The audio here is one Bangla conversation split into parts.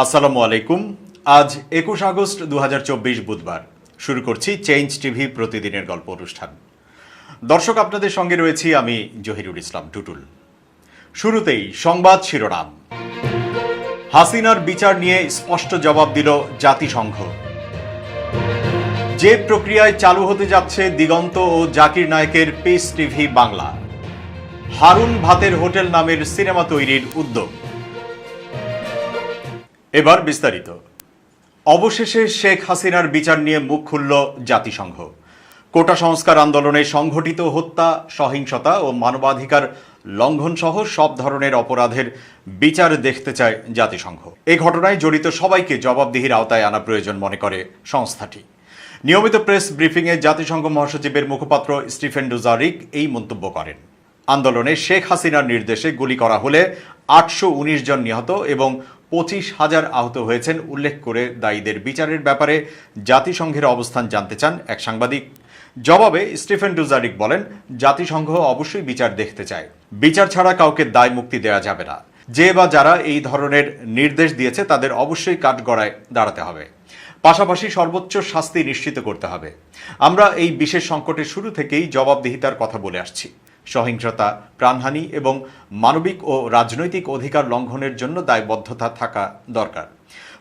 আসসালামু আলাইকুম। আজ 21 আগস্ট 2024 বুধবার। শুরু করছি চেঞ্জ টিভি প্রতিদিনের গল্প অনুষ্ঠান। দর্শক, আপনাদের সঙ্গে রয়েছি আমি জহিরুল ইসলাম টুটুল। শুরুতেই সংবাদ শিরোনাম। হাসিনার বিচার নিয়ে স্পষ্ট জবাব দিল জাতিসংঘ। যে প্রক্রিয়ায় চালু হতে যাচ্ছে দিগন্ত ও জাকির নায়েকের পিস টিভি বাংলা। হারুন ভাতের হোটেল নামের সিনেমা তৈরির উদ্যোগ। এবার বিস্তারিত। অবশেষে শেখ হাসিনার বিচার নিয়ে মুখ খুলল জাতিসংঘ। কোটা সংস্কার আন্দোলনে সংঘটিত হত্যা, সহিংসতা ও মানবাধিকার লঙ্ঘন সহ সব ধরনের অপরাধের বিচার দেখতে চায় জাতিসংঘ। এই ঘটনায় জড়িত সবাইকে জবাবদিহির আওতায় আনা প্রয়োজন মনে করে সংস্থাটি। নিয়মিত প্রেস ব্রিফিংয়ে জাতিসংঘ মহাসচিবের মুখপাত্র স্টিফেন ডুজারিক এই মন্তব্য করেন। আন্দোলনে শেখ হাসিনার নির্দেশে গুলি করা হলে 819 জন নিহত এবং 25,000 আহত হয়েছেন উল্লেখ করে দায়ীদের বিচারের ব্যাপারে জাতিসংঘের অবস্থান জানতে চান এক সাংবাদিক। জবাবে স্টিফেন ডুজারিক বলেন, জাতিসংঘ অবশ্যই বিচার দেখতে চায়। বিচার ছাড়া কাউকে দায় মুক্তি দেওয়া যাবে না। যে বা যারা এই ধরনের নির্দেশ দিয়েছে তাদের অবশ্যই কাঠগড়ায় দাঁড়াতে হবে। পাশাপাশি সর্বোচ্চ শাস্তি নিশ্চিত করতে হবে। আমরা এই বিশেষ সংকটের শুরু থেকেই জবাবদিহিতার কথা বলে আসছি। সহিংসতা, প্রাণহানি এবং মানবিক ও রাজনৈতিক অধিকার লঙ্ঘনের জন্য দায়বদ্ধতা থাকা দরকার।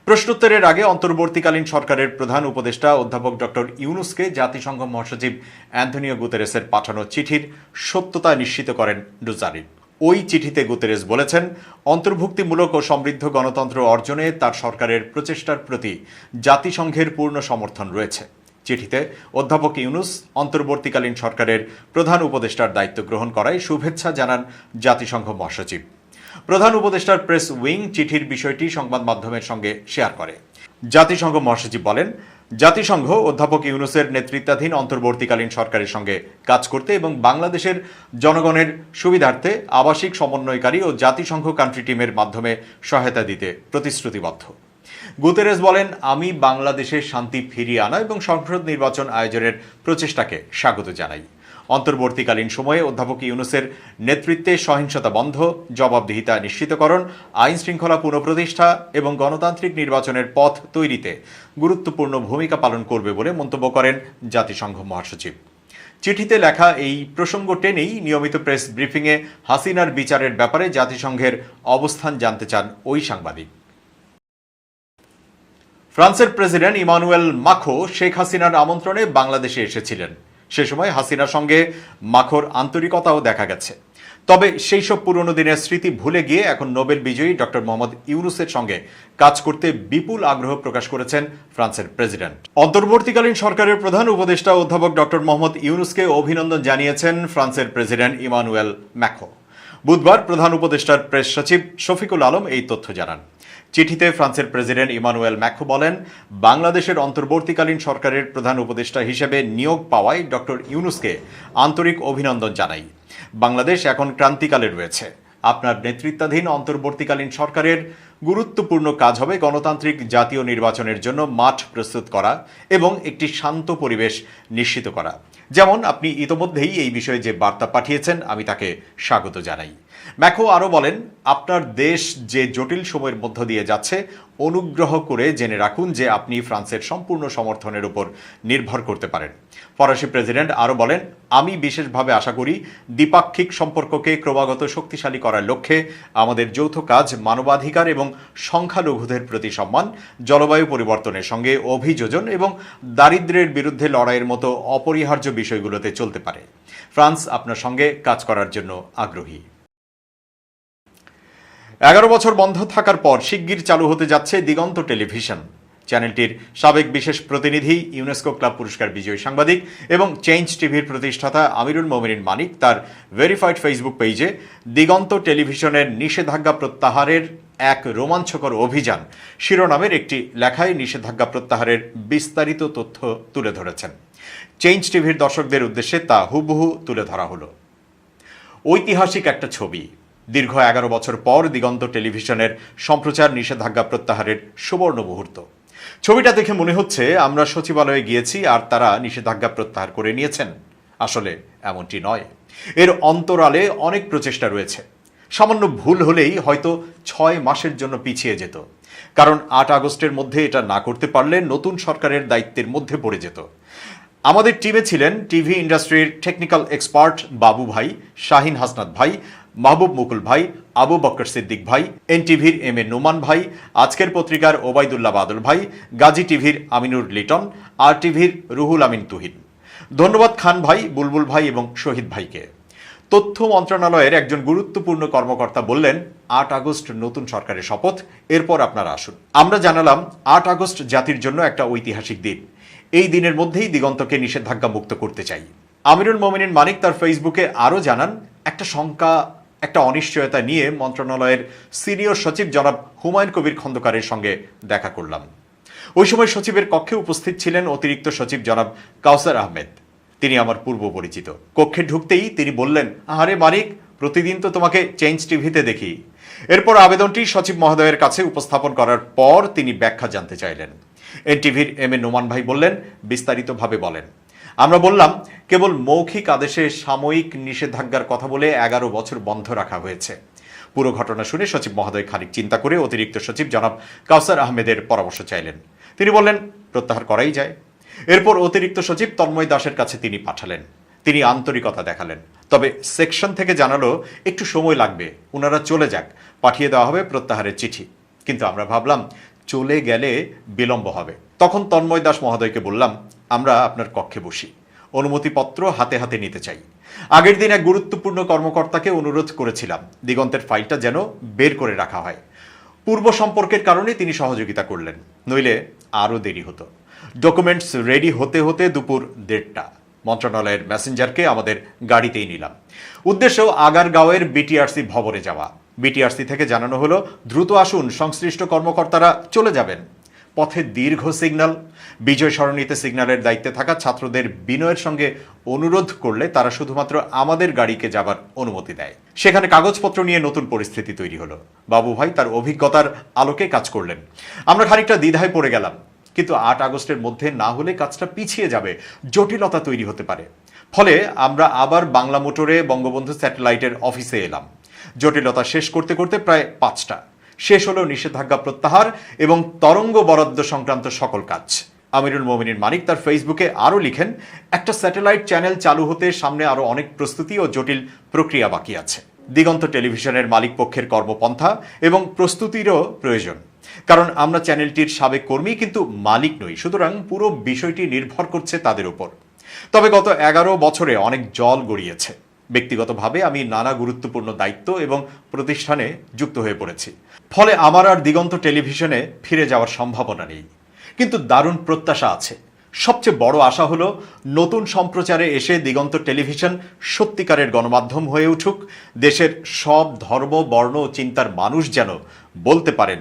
প্রশ্নোত্তরের আগে অন্তর্বর্তীকালীন সরকারের প্রধান উপদেষ্টা অধ্যাপক ডক্টর ইউনুসকে জাতিসংঘ মহাসচিব অ্যান্টনিও গুতেরেসের পাঠানো চিঠির সত্যতা নিশ্চিত করেন ডুজারিক। ওই চিঠিতে গুতেরেস বলেছেন, অন্তর্ভুক্তিমূলক ও সমৃদ্ধ গণতন্ত্র অর্জনে তার সরকারের প্রচেষ্টার প্রতি জাতিসংঘের পূর্ণ সমর্থন রয়েছে। চিঠিতে অধ্যাপক ইউনুস অন্তর্বর্তীকালীন সরকারের প্রধান উপদেষ্টার দায়িত্ব গ্রহণ করায় শুভেচ্ছা জানান জাতিসংঘ মহাসচিব। প্রধান উপদেষ্টার প্রেস উইং চিঠির বিষয়টি সংবাদ মাধ্যমের সঙ্গে শেয়ার করে। জাতিসংঘ মহাসচিব বলেন, জাতিসংঘ অধ্যাপক ইউনুসের নেতৃত্বাধীন অন্তর্বর্তীকালীন সরকারের সঙ্গে কাজ করতে এবং বাংলাদেশের জনগণের সুবিধার্থে আবাসিক সমন্বয়কারী ও জাতিসংঘ কান্ট্রি টিমের মাধ্যমে সহায়তা দিতে প্রতিশ্রুতিবদ্ধ। গুতেরেস বলেন, আমি বাংলাদেশের শান্তি ফিরিয়ে আনা এবং সংসদ নির্বাচন আয়োজনের প্রচেষ্টাকে স্বাগত জানাই। অন্তর্বর্তীকালীন সময়ে অধ্যাপক ইউনুসের নেতৃত্বে সহিংসতা বন্ধ, জবাবদিহিতা নিশ্চিতকরণ, আইন শৃঙ্খলা পুনঃপ্রতিষ্ঠা এবং গণতান্ত্রিক নির্বাচনের পথ তৈরিতে গুরুত্বপূর্ণ ভূমিকা পালন করবে বলে মন্তব্য করেন জাতিসংঘ মহাসচিব। চিঠিতে লেখা এই প্রসঙ্গ টেনেই নিয়মিত প্রেস ব্রিফিংয়ে হাসিনার বিচারের ব্যাপারে জাতিসংঘের অবস্থান জানতে চান ওই সাংবাদিক। ফ্রান্সের প্রেসিডেন্ট ইমানুয়েল মাখো শেখ হাসিনার আমন্ত্রণে বাংলাদেশে এসেছিলেন। সে সময় হাসিনার সঙ্গে মাখোর আন্তরিকতাও দেখা গেছে। তবে সেই সব পুরনো দিনের স্মৃতি ভুলে গিয়ে এখন নোবেল বিজয়ী ডক্টর মোহাম্মদ ইউনুসের সঙ্গে কাজ করতে বিপুল আগ্রহ প্রকাশ করেছেন ফ্রান্সের প্রেসিডেন্ট। অন্তর্বর্তীকালীন সরকারের প্রধান উপদেষ্টা অধ্যাপক ডক্টর মোহাম্মদ ইউনুসকে অভিনন্দন জানিয়েছেন ফ্রান্সের প্রেসিডেন্ট ইমানুয়েল ম্যাখো। বুধবার প্রধান উপদেষ্টার প্রেস সচিব শফিকুল আলম এই তথ্য জানান। চিঠিতে ফ্রান্সের প্রেসিডেন্ট ইমানুয়েল ম্যাখো বলেন, বাংলাদেশের অন্তর্বর্তীকালীন সরকারের প্রধান উপদেষ্টা হিসেবে নিয়োগ পাওয়ায় ডক্টর ইউনুসকে আন্তরিক অভিনন্দন জানাই। বাংলাদেশ এখন ক্রান্তিকালে রয়েছে। আপনার নেতৃত্বাধীন অন্তর্বর্তীকালীন সরকারের গুরুত্বপূর্ণ কাজ হবে গণতান্ত্রিক জাতীয় নির্বাচনের জন্য মাঠ প্রস্তুত করা এবং একটি শান্ত পরিবেশ নিশ্চিত করা। যেমন আপনি ইতোমধ্যেই এই বিষয়ে যে বার্তা পাঠিয়েছেন, আমি তাকে স্বাগত জানাই। ম্যাখো আরও বলেন, আপনার দেশ যে জটিল সময়ের মধ্য দিয়ে যাচ্ছে, অনুগ্রহ করে জেনে রাখুন যে আপনি ফ্রান্সের সম্পূর্ণ সমর্থনের উপর নির্ভর করতে পারেন। ফরাসি প্রেসিডেন্ট আরও বলেন, আমি বিশেষভাবে আশা করি দ্বিপাক্ষিক সম্পর্ককে ক্রমাগত শক্তিশালী করার লক্ষ্যে আমাদের যৌথ কাজ মানবাধিকার এবং সংখ্যালঘুদের প্রতি সম্মান, জলবায়ু পরিবর্তনের সঙ্গে অভিযোজন এবং দারিদ্র্যের বিরুদ্ধে লড়াইয়ের মতো অপরিহার্য বিষয়গুলোতে চলতে পারে। ফ্রান্স আপনার সঙ্গে কাজ করার জন্য আগ্রহী। 11 বছর বন্ধ থাকার পর শিগগির চালু হতে যাচ্ছে দিগন্ত টেলিভিশন। চ্যানেলটির সাবেক বিশেষ প্রতিনিধি, ইউনেস্কো ক্লাব পুরস্কার বিজয়ী সাংবাদিক এবং চেঞ্জ টিভির প্রতিষ্ঠাতা আমিরুল মোমিনিন মানিক তার ভেরিফাইড ফেসবুক পেজে দিগন্ত টেলিভিশনের নিষেধাজ্ঞা প্রত্যাহারের এক রোমাঞ্চকর অভিযান শিরোনামের একটি লেখায় নিষেধাজ্ঞা প্রত্যাহারের বিস্তারিত তথ্য তুলে ধরেছেন। চেঞ্জ টিভির দর্শকদের উদ্দেশ্যে তা হুবহু তুলে ধরা হলো। ঐতিহাসিক একটা ছবি। দীর্ঘ 11 বছর পর দিগন্ত টেলিভিশনের সম্প্রচার নিষেধাজ্ঞা প্রত্যাহারের সুবর্ণ মুহূর্ত। ছবিটা দেখে মনে হচ্ছে আমরা সচিবালয়ে গিয়েছি আর তারা নিষেধাজ্ঞা প্রত্যাহার করে নিয়েছেন। আসলে এমনটি নয়। এর অন্তরালে অনেক প্রচেষ্টা রয়েছে। সামান্য ভুল হলেই হয়তো 6 মাসের জন্য পিছিয়ে যেত। কারণ ৮ আগস্টের মধ্যে এটা না করতে পারলে নতুন সরকারের দায়িত্বের মধ্যে পড়ে যেত। আমাদের টিমে ছিলেন টিভি ইন্ডাস্ট্রির টেকনিক্যাল এক্সপার্ট বাবু ভাই, শাহিন হাসনাত ভাই, মাহবুব মুকুল ভাই, আবু বকর সিদ্দিক ভাই, এনটিভির এম এ নোমান ভাই, আজকের পত্রিকার ওবায়দুল্লাহ বাদল ভাই, গাজী টিভির আমিনুর লিটন, আর টিভির রুহুল আমিন তুহিন। ধন্যবাদ খান ভাই, বুলবুল ভাই এবং শহীদ ভাইকে। তথ্য মন্ত্রণালয়ের একজন গুরুত্বপূর্ণ কর্মকর্তা বললেন, ৮ আগস্ট নতুন সরকারের শপথ, এরপর আপনারা আসুন। আমরা জানালাম ৮ আগস্ট জাতির জন্য একটা ঐতিহাসিক দিন। এই দিনের মধ্যেই দিগন্তকে নিষেধাজ্ঞা মুক্ত করতে চাই। আমিরুল মোমিনিন মানিক তার ফেসবুকে আরও জানান, একটা শঙ্কা, একটা অনিশ্চয়তা নিয়ে মন্ত্রণালয়ের সিনিয়র সচিব জনাব হুমায়ুন কবির খন্দকারের সঙ্গে দেখা করলাম। ওই সময় সচিবের কক্ষে উপস্থিত ছিলেন অতিরিক্ত সচিব জনাব কাউসার আহমেদ। তিনি আমার পূর্ব পরিচিত। কক্ষে ঢুকতেই তিনি বললেন, আরে মানিক, প্রতিদিন তো তোমাকে চেঞ্জ টিভিতে দেখি। এরপর আবেদনটি সচিব মহোদয়ের কাছে উপস্থাপন করার পর তিনি ব্যাখ্যা জানতে চাইলেন। এনটিভির এম এ নোমান ভাই বললেন, বিস্তারিতভাবে বলেন। আমরা বললাম, কেবল মৌখিক আদেশে সাময়িক নিষেধাজ্ঞার কথা বলে 11 বছর বন্ধ রাখা হয়েছে। পুরো ঘটনা শুনে সচিব মহোদয় খানিক চিন্তা করে অতিরিক্ত সচিব জনাব কাউসার আহমেদের পরামর্শ চাইলেন। তিনি বললেন, প্রত্যাহার করাই যায়। এরপর অতিরিক্ত সচিব তন্ময় দাসের কাছে তিনি পাঠালেন। তিনি আন্তরিকতা দেখালেন, তবে সেকশন থেকে জানালো একটু সময় লাগবে, ওনারা চলে যাক, পাঠিয়ে দেওয়া হবে প্রত্যাহারের চিঠি। কিন্তু আমরা ভাবলাম চলে গেলে বিলম্ব হবে। তখন তন্ময় দাস মহোদয়কে বললাম, আমরা আপনার কক্ষে বসি, অনুমতিপত্র হাতে হাতে নিতে চাই। আগের দিন এক গুরুত্বপূর্ণ কর্মকর্তাকে অনুরোধ করেছিলাম দিগন্তের ফাইলটা যেন বের করে রাখা হয়। পূর্ব সম্পর্কের কারণে তিনি সহযোগিতা করলেন, নইলে আরও দেরি হতো। ডকুমেন্টস রেডি হতে হতে দুপুর 1:30। মন্ত্রণালয়ের মেসেঞ্জারকে আমাদের গাড়িতেই নিলাম। উদ্দেশ্য আগারগাঁওয়ের বিটিআরসি ভবনে যাওয়া। বিটিআরসি থেকে জানানো হলো, দ্রুত আসুন, সংশ্লিষ্ট কর্মকর্তারা চলে যাবেন। পথে দীর্ঘ সিগন্যাল। বিজয় সরণিতে সিগন্যালের দায়িত্বে থাকা ছাত্রদের বিনয়ের সঙ্গে অনুরোধ করলে তারা শুধুমাত্র আমাদের গাড়িকে যাবার অনুমতি দেয়। সেখানে কাগজপত্র নিয়ে নতুন পরিস্থিতি তৈরি হলো। বাবু ভাই তার অভিজ্ঞতার আলোকে কাজ করলেন। আমরা খানিকটা দ্বিধায় পড়ে গেলাম, কিন্তু ৮ আগস্টের মধ্যে না হলে কাজটা পিছিয়ে যাবে, জটিলতা তৈরি হতে পারে। ফলে আমরা আবার বাংলা মোটরে বঙ্গবন্ধু স্যাটেলাইটের অফিসে এলাম। জটিলতা শেষ করতে করতে প্রায় 5টা। শেষ হলো নিষেধাজ্ঞা প্রত্যাহার এবং তরঙ্গ বরাদ্দ সংক্রান্ত সকল কাজ। আমিরুল মোমিনিন মানিক তার ফেসবুকে আরও লিখেন, একটা স্যাটেলাইট চ্যানেল চালু হতে সামনে আরও অনেক প্রস্তুতি ও জটিল প্রক্রিয়া বাকি আছে। দিগন্ত টেলিভিশনের মালিক পক্ষের কর্মপন্থা এবং প্রস্তুতিরও প্রয়োজন, কারণ আমরা চ্যানেলটির সাবেক কর্মী কিন্তু মালিক নই। সুতরাং পুরো বিষয়টি নির্ভর করছে তাদের উপর। তবে গত 11 বছরে অনেক জল গড়িয়েছে। ব্যক্তিগতভাবে আমি নানা গুরুত্বপূর্ণ দায়িত্ব এবং প্রতিষ্ঠানে যুক্ত হয়ে পড়েছি। ফলে আমার আর দিগন্ত টেলিভিশনে ফিরে যাওয়ার সম্ভাবনা নেই, কিন্তু দারুণ প্রত্যাশা আছে। সবচেয়ে বড় আশা হলো নতুন সম্প্রচারে এসে দিগন্ত টেলিভিশন সত্যিকারের গণমাধ্যম হয়ে উঠুক। দেশের সব ধর্ম, বর্ণ ও চিন্তার মানুষ যেন বলতে পারেন,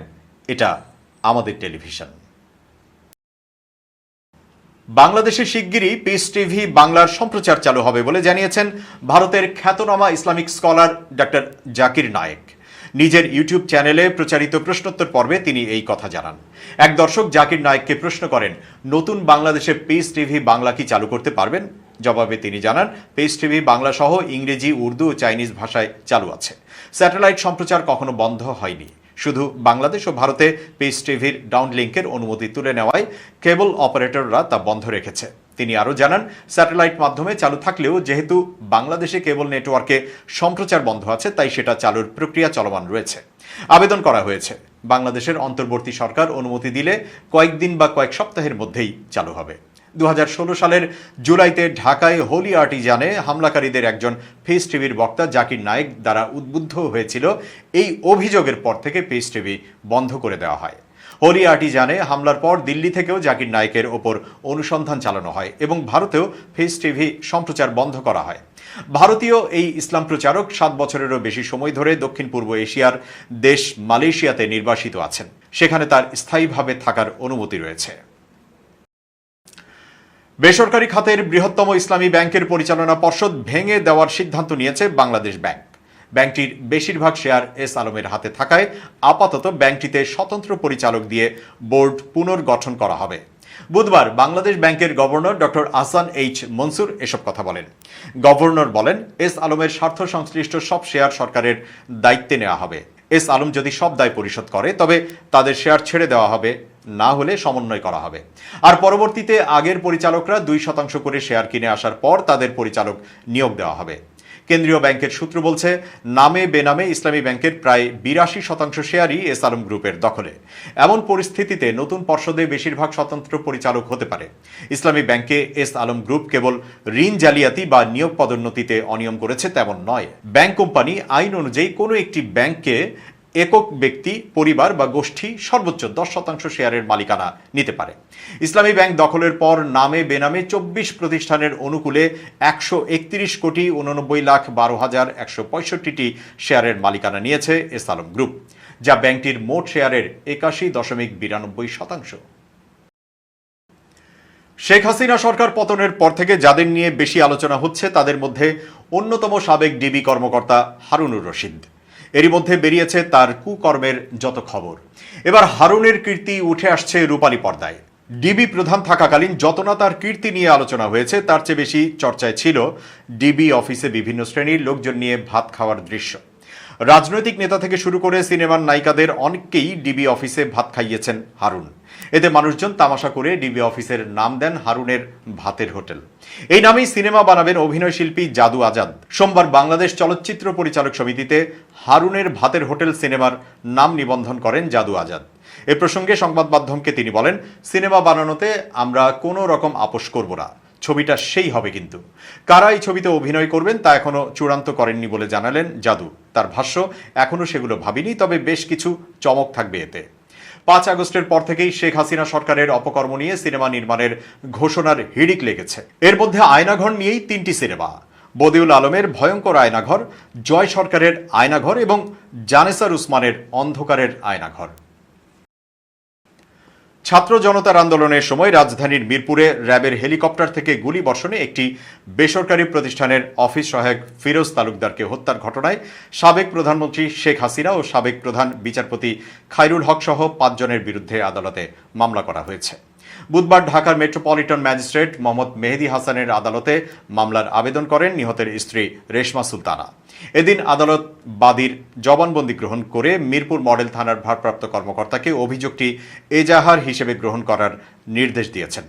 এটা আমাদের টেলিভিশন। বাংলাদেশে শিগগিরই পিস টিভি বাংলার সম্প্রচার চালু হবে বলে জানিয়েছেন ভারতের খ্যাতনামা Islamic scholar doctor Zakir Naik. নিজের ইউটিউব চ্যানেলে প্রচারিত প্রশ্নোত্তর পর্বে তিনি এই কথা জানান। এক দর্শক জাকির নায়েককে প্রশ্ন করেন, নতুন বাংলাদেশে পিস টিভি বাংলা কি চালু করতে পারবেন? জবাবে তিনি জানান, পিস টিভি বাংলা সহ ইংরেজি, উর্দু ও চাইনিজ ভাষায় চালু আছে। স্যাটেলাইট সম্প্রচার কখনো বন্ধ হয়নি। শুধু বাংলাদেশ ও ভারতে পিস টিভির ডাউনলিংকের অনুমতি তুলে নেওয়ায় কেবল অপারেটররা তা বন্ধ রেখেছে। তিনি আরও জানান, স্যাটেলাইট মাধ্যমে চালু থাকলেও যেহেতু বাংলাদেশে কেবল নেটওয়ার্কে সম্প্রচার বন্ধ আছে, তাই সেটা চালুর প্রক্রিয়া চলমান রয়েছে। আবেদন করা হয়েছে। বাংলাদেশের অন্তর্বর্তী সরকার অনুমতি দিলে কয়েকদিন বা কয়েক সপ্তাহের মধ্যেই চালু হবে। 2016 সালের জুলাইতে ঢাকায় হোলি আর্টিজানে হামলাকারীদের একজন পিস টিভির বক্তা জাকির নায়েক দ্বারা উদ্বুদ্ধ হয়েছিল। এই অভিযোগের পর থেকে পিস টিভি বন্ধ করে দেওয়া হয়। হোলি আর্টিজানে হামলার পর দিল্লি থেকেও জাকির নায়েকের ওপর অনুসন্ধান চালানো হয় এবং ভারতেও পিস টিভি সম্প্রচার বন্ধ করা হয়। ভারতীয় এই ইসলাম প্রচারক 7 বছরেরও বেশি সময় ধরে দক্ষিণ পূর্ব এশিয়ার দেশ মালয়েশিয়াতে নির্বাসিত আছেন। সেখানে তার স্থায়ীভাবে থাকার অনুমতি রয়েছে। বেসরকারি খাতের বৃহত্তম ইসলামী ব্যাংকের পরিচালনা পর্ষদ ভেঙে দেওয়ার সিদ্ধান্ত নিয়েছে বাংলাদেশ ব্যাংক। ব্যাংকটির বেশিরভাগ শেয়ার এস আলমের হাতে থাকায় আপাতত ব্যাংকটিতে স্বতন্ত্র পরিচালক দিয়ে বোর্ড পুনর্গঠন করা হবে। বুধবার বাংলাদেশ ব্যাংকের governor doctor Ahsan H Mansur এসব কথা বলেন। গভর্নর বলেন, এস আলমের স্বার্থ সংশ্লিষ্ট সব শেয়ার সরকারের দায়িত্বে নেওয়া হবে। এস আলম যদি সব দায় পরিশোধ করে তবে তাদের শেয়ার ছেড়ে দেওয়া হবে, না হলে সমন্বয় করা হবে। আর পরবর্তীতে আগের পরিচালকরা 2% করে শেয়ার কিনে আসার পর তাদের পরিচালক নিয়োগ দেওয়া হবে। কেন্দ্রীয় ব্যাংকের সূত্র বলছে, নামে বেনামে ইসলামী ব্যাংকের প্রায় 82% শেয়ারই এস আলম গ্রুপের দখলে। এমন পরিস্থিতিতে নতুন পর্ষদে বেশিরভাগ স্বতন্ত্র পরিচালক হতে পারে। ইসলামী ব্যাংকে এস আলম গ্রুপ কেবল ঋণ জালিয়াতি বা নিয়োগ পদোন্নতিতে অনিয়ম করেছে তেমন নয়। ব্যাংক কোম্পানি আইন অনুযায়ী কোনো একটি ব্যাংককে একক ব্যক্তি, পরিবার বা গোষ্ঠী সর্বোচ্চ 10% শেয়ারের মালিকানা নিতে পারে। ইসলামী ব্যাংক দখলের পর নামে বেনামে 24 প্রতিষ্ঠানের অনুকূলে 131,89,12,165টি শেয়ারের মালিকানা নিয়েছে এস আলম গ্রুপ, যা ব্যাংকটির মোট শেয়ারের 81.92%। শেখ হাসিনা সরকার পতনের পর থেকে যাদের নিয়ে বেশি আলোচনা হচ্ছে তাদের মধ্যে অন্যতম সাবেক ডিবি কর্মকর্তা হারুনুর রশিদ। এরই মধ্যে বেরিয়েছে তার কুকর্মের যত খবর। এবার হারুনের কীর্তি উঠে আসছে রূপালী পর্দায়। ডিবি প্রধান থাকাকালীন যত না তার কীর্তি নিয়ে আলোচনা হয়েছে, তার চেয়ে বেশি চর্চায় ছিল ডিবি অফিসে বিভিন্ন শ্রেণীর লোকজন নিয়ে ভাত খাওয়ার দৃশ্য। রাজনৈতিক নেতা থেকে শুরু করে সিনেমার নায়িকাদের অনেককেই ডিবি অফিসে ভাত খাইয়েছেন হারুন। এতে মানুষজন তামাশা করে ডিবি অফিসের নাম দেন হারুনের ভাতের হোটেল। এই নামেই সিনেমা বানাবেন অভিনয় শিল্পী জাদু আজাদ। সোমবার বাংলাদেশ চলচ্চিত্র পরিচালক সমিতিতে হারুনের ভাতের হোটেল সিনেমার নাম নিবন্ধন করেন জাদু আজাদ। এ প্রসঙ্গে সংবাদ মাধ্যমকে তিনি বলেন, সিনেমা বানানোতে আমরা কোনো রকম আপোষ করব না, ছবিটা সেই হবে। কিন্তু কারা এই ছবিতে অভিনয় করবেন তা এখনো চূড়ান্ত করেননি বলে জানালেন জাদু। তার ভাষ্য, এখনো সেগুলো ভাবিনি, তবে বেশ কিছু চমক থাকবে এতে। 5 আগস্টের পর থেকেই শেখ হাসিনা সরকারের অপকর্ম নিয়ে সিনেমা নির্মাণের ঘোষণার হিড়িক লেগেছে। এর মধ্যে আয়নাঘর নিয়েই 3টি সিনেমা, বদিউল আলমের ভয়ঙ্কর আয়নাঘর, জয় সরকারের আয়নাঘর এবং জানেসার উসমানের অন্ধকারের আয়নাঘর। ছাত্র জনতার আন্দোলনের সময় রাজধানীর মিরপুরে র্যাবের হেলিকপ্টার থেকে গুলি বর্ষণে একটি বেসরকারি প্রতিষ্ঠানের অফিস সহায়ক ফিরোজ তালুকদারকে হত্যার ঘটনায় সাবেক প্রধানমন্ত্রী শেখ হাসিনা ও সাবেক প্রধান বিচারপতি খায়রুল হক সহ 5 জনের বিরুদ্ধে আদালতে মামলা করা হয়েছে। বুধবার ঢাকার মেট্রোপলিটন ম্যাজিস্ট্রেট মোহাম্মদ মেহেদী হাসানের আদালতে মামলার আবেদন করেন নিহতের স্ত্রী রেশমা সুলতানা। এদিন আদালত বাদীর জবানবন্দি গ্রহণ করে মিরপুর মডেল থানার ভারপ্রাপ্ত কর্মকর্তাকে অভিযোগটি এজাহার হিসেবে গ্রহণ করার নির্দেশ দিয়েছেন।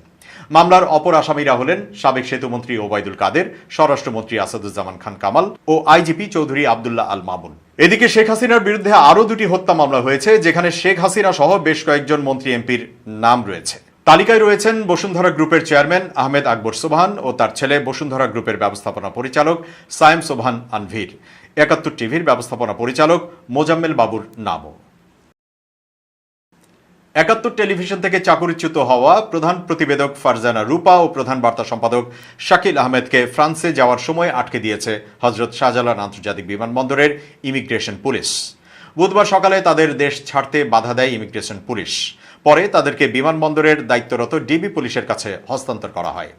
মামলার অপর আসামিরা হলেন সাবেক সেতুমন্ত্রী ওবায়দুল কাদের, স্বরাষ্ট্রমন্ত্রী আসাদুজ্জামান খান কামাল ও আইজিপি চৌধুরী আবদুল্লাহ আল মামুন। এদিকে শেখ হাসিনার বিরুদ্ধে আরও 2টি হত্যা মামলা হয়েছে, যেখানে শেখ হাসিনা সহ বেশ কয়েকজন মন্ত্রী এমপির নাম রয়েছে। তালিকায় রয়েছেন বসুন্ধরা গ্রুপের চেয়ারম্যান আহমেদ আকবর সোবহান ও তার ছেলে বসুন্ধরা গ্রুপের ব্যবস্থাপনা পরিচালক সায়েম সোবহান আনভীর, 71 টিভির ব্যবস্থাপনা পরিচালক মোজাম্মেল বাবুর নামও। 71 টেলিভিশন থেকে চাকরিচ্যুত হওয়া প্রধান প্রতিবেদক ফারজানা রূপা ও প্রধান বার্তা সম্পাদক শাকিল আহমেদকে ফ্রান্সে যাওয়ার সময় আটকে দিয়েছে হজরত শাহজালাল আন্তর্জাতিক বিমানবন্দরের ইমিগ্রেশন পুলিশ। বুধবার সকালে তাদের দেশ ছাড়তে বাধা দেয় ইমিগ্রেশন পুলিশ। পরে তাদেরকে বিমানবন্দরের দায়িত্বরত ডিবি পুলিশের কাছে হস্তান্তর করা হয়।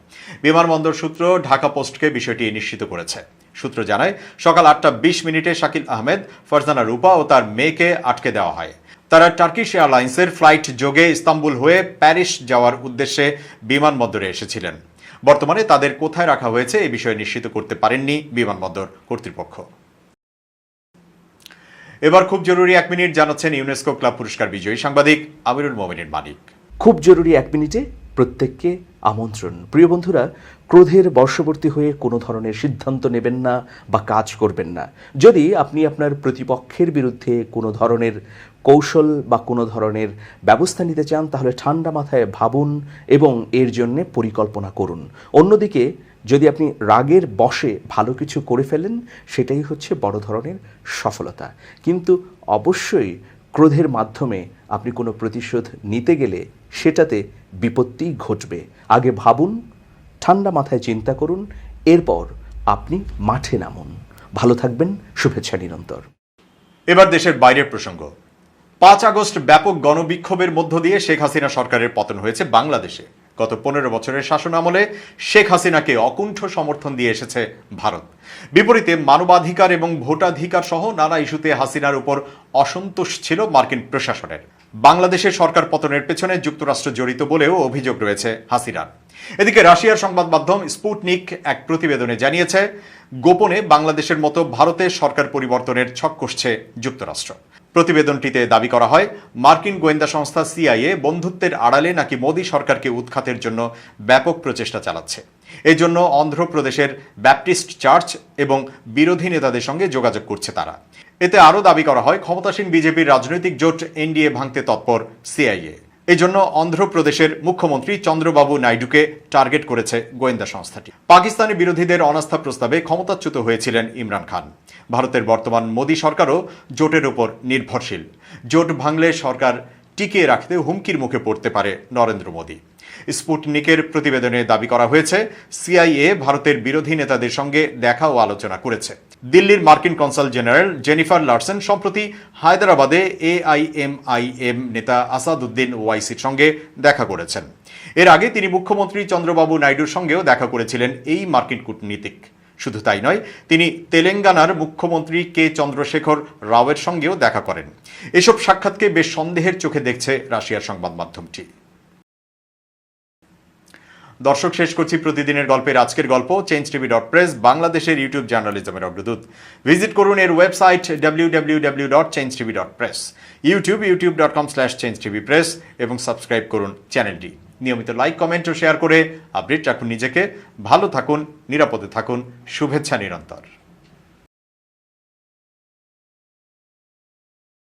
বিমানবন্দর সূত্র ঢাকা পোস্টকে বিষয়টি নিশ্চিত করেছে। সূত্র জানায়, সকাল 8:20 শাকিল আহমেদ, ফারজানা রূপা ও তার মেয়েকে আটকে দেওয়া হয়। তারা টার্কিশ এয়ারলাইন্সের ফ্লাইট যোগে ইস্তাম্বুল হয়ে প্যারিস যাওয়ার উদ্দেশ্যে বিমানবন্দরে এসেছিলেন। বর্তমানে তাদের কোথায় রাখা হয়েছে এ বিষয়ে নিশ্চিত করতে পারেননি বিমানবন্দর কর্তৃপক্ষ। এবার খুব জরুরি 1 মিনিট জানাচ্ছেন ইউনেস্কো ক্লাব পুরস্কার বিজয়ী সাংবাদিক আমিরুল মোমিনীর মানিক। খুব জরুরি 1 মিনিটে প্রত্যেককে আমন্ত্রণ। প্রিয় বন্ধুরা, ক্রোধের বশবর্তী হয়ে কোনো ধরনের সিদ্ধান্ত নেবেন না বা কাজ করবেন না। যদি আপনি আপনার প্রতিপক্ষের বিরুদ্ধে কোনো ধরনের কৌশল বা কোনো ধরনের ব্যবস্থা নিতে চান, তাহলে ঠান্ডা মাথায় ভাবুন এবং এর জন্যে পরিকল্পনা করুন। অন্যদিকে যদি আপনি রাগের বশে ভালো কিছু করে ফেলেন, সেটাই হচ্ছে বড় ধরনের সফলতা। কিন্তু অবশ্যই ক্রোধের মাধ্যমে আপনি কোনো প্রতিশোধ নিতে গেলে সেটাতে বিপত্তি ঘটবে। আগে ভাবুন, ঠান্ডা মাথায় চিন্তা করুন, এরপর আপনি মাঠে নামুন। ভালো থাকবেন, শুভেচ্ছা নিরন্তর। এবার দেশের বাইরের প্রসঙ্গ। 5 আগস্ট ব্যাপক গণবিক্ষোভের মধ্য দিয়ে শেখ হাসিনা সরকারের পতন হয়েছে বাংলাদেশে। গত 15 বছরের শাসন আমলে শেখ হাসিনাকে অকুণ্ঠ সমর্থন দিয়ে এসেছে ভারত। বিপরীতে মানবাধিকার এবং ভোটাধিকার সহ নানা ইস্যুতে হাসিনার উপর অসন্তোষ ছিল মার্কিন প্রশাসনের। বাংলাদেশের সরকার পতনের পেছনে যুক্তরাষ্ট্র জড়িত বলেও অভিযোগ রয়েছে হাসিনার। এদিকে রাশিয়ার সংবাদ মাধ্যম স্পুটনিক এক প্রতিবেদনে জানিয়েছে, গোপনে বাংলাদেশের মতো ভারতে সরকার পরিবর্তনের ছক কষছে যুক্তরাষ্ট্র। প্রতিবেদনটিতে দাবি করা হয়, মার্কিন গোয়েন্দা সংস্থা সিআইএ বন্ধুত্বের আড়ালে নাকি মোদী সরকারকে উৎখাতের জন্য ব্যাপক প্রচেষ্টা চালাচ্ছে। এই জন্য অন্ধ্রপ্রদেশের ব্যাপটিস্ট চার্চ এবং বিরোধী নেতাদের সঙ্গে যোগাযোগ করছে তারা। এতে আরও দাবি করা হয়, ক্ষমতাসীন বিজেপির রাজনৈতিক জোট এনডিএ ভাঙতে তৎপর সিআইএ। এই জন্য অন্ধ্রপ্রদেশের মুখ্যমন্ত্রী চন্দ্রবাবু নাইডুকে টার্গেট করেছে গোয়েন্দা সংস্থাটি। পাকিস্তানি বিরোধীদের অনাস্থা প্রস্তাবে ক্ষমতাচ্যুত হয়েছিলেন ইমরান খান। ভারতের বর্তমান মোদী সরকারও জোটের উপর নির্ভরশীল। জোট ভাঙলে সরকার টিকিয়ে রাখতে হুমকির মুখে পড়তে পারে নরেন্দ্র মোদী। স্পুটনিকের প্রতিবেদনে দাবি করা হয়েছে, সিআইএ ভারতের বিরোধী নেতাদের সঙ্গে দেখা ও আলোচনা করেছে। দিল্লির মার্কিন কনসাল জেনারেল জেনিফার লারসেন সম্প্রতি হায়দ্রাবাদে এআইএমআইএম নেতা আসাদুদ্দিন ওয়াইসির সঙ্গে দেখা করেছেন। এর আগে তিনি মুখ্যমন্ত্রী চন্দ্রবাবু নাইডুর সঙ্গেও দেখা করেছিলেন এই মার্কিন কূটনীতিক। শুধু তাই নয়, তিনি তেলেঙ্গানার মুখ্যমন্ত্রী কে চন্দ্রশেখর রাওয়ের সঙ্গেও দেখা করেন। এসব সাক্ষাৎকে বেশ সন্দেহের চোখে দেখছে রাশিয়ার সংবাদ মাধ্যমটি। দর্শক, শেষ করছি প্রতিদিনের গল্পের আজকের গল্প। changetv.press বাংলাদেশের ইউটিউব জার্নালিজমের অগ্রদূত। ভিজিট করুন এর ওয়েবসাইট www.changetv.press, ইউটিউব youtube.com/changetvpress এবং সাবস্ক্রাইব করুন চ্যানেলটি। নিয়মিত লাইক, কমেন্ট ও শেয়ার করে আপডেট রাখুন নিজেকে। ভালো থাকুন, নিরাপদে থাকুন। শুভেচ্ছা নিরন্তর।